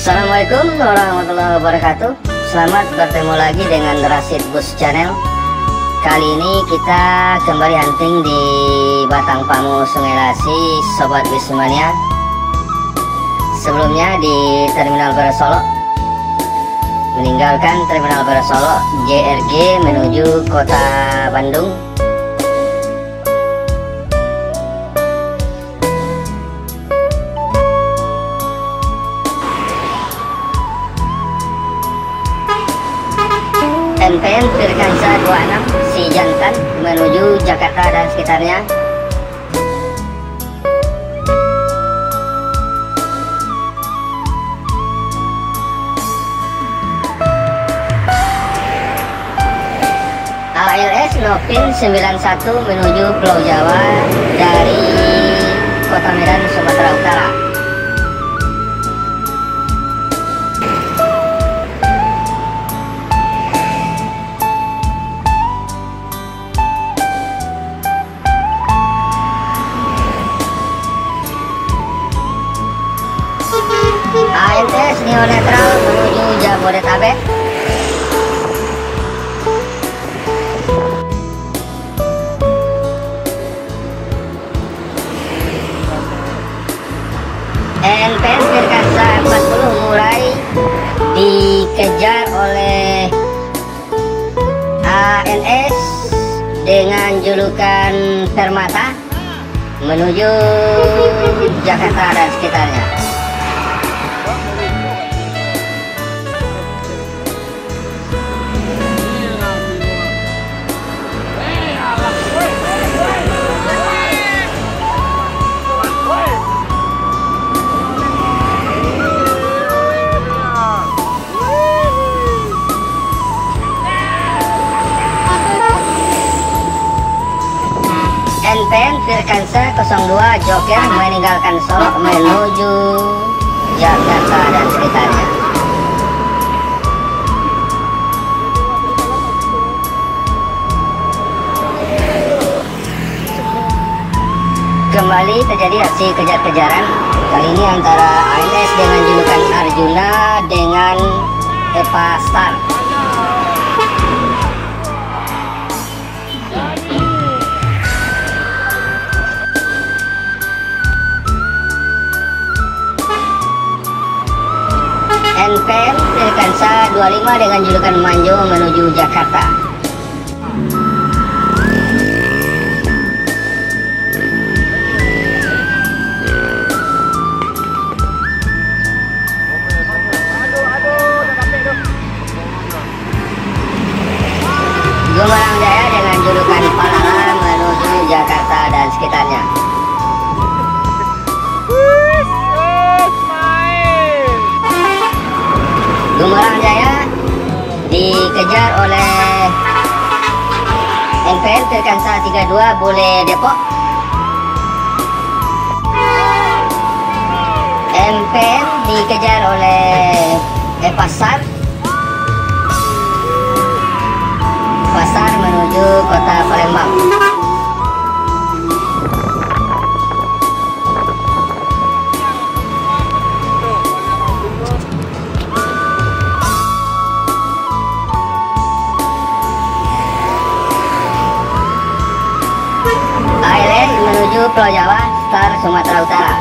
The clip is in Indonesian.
Assalamualaikum warahmatullahi wabarakatuh. Selamat bertemu lagi dengan Rashid Bus Channel. Kali ini kita kembali hunting di Batang Pamu Sungai Lasi, Sobat Wismania. Sebelumnya di Terminal Beras Solo. Meninggalkan Terminal Beras Solo, JRG menuju Kota Bandung. NPM Firkansa 26 Si Jantan menuju Jakarta dan sekitarnya. ALS Novin 91 menuju Pulau Jawa dari Kota Medan, Sumatera Utara. ANS Neo Netral menuju Jabodetabek. NPM Firkansa 40 mulai dikejar oleh ANS dengan julukan Permata menuju Jakarta dan sekitarnya. NPM Firkansa 02 Joker meninggalkan Solo menuju Jakarta dan sekitarnya. Kembali terjadi aksi kejar-kejaran, kali ini antara ANS dengan julukan Arjuna dengan Eva Star. NPM Firkansa 25 dengan julukan Manjo menuju Jakarta. Gumarang Jaya dengan julukan Palala menuju Jakarta dan sekitarnya. Gumarang Jaya dikejar oleh NPM Firkansa 32 Bule Depok. NPM dikejar oleh Pasar menuju Kota Palembang. Menuju Pulau Jawa, Star Sumatera Utara.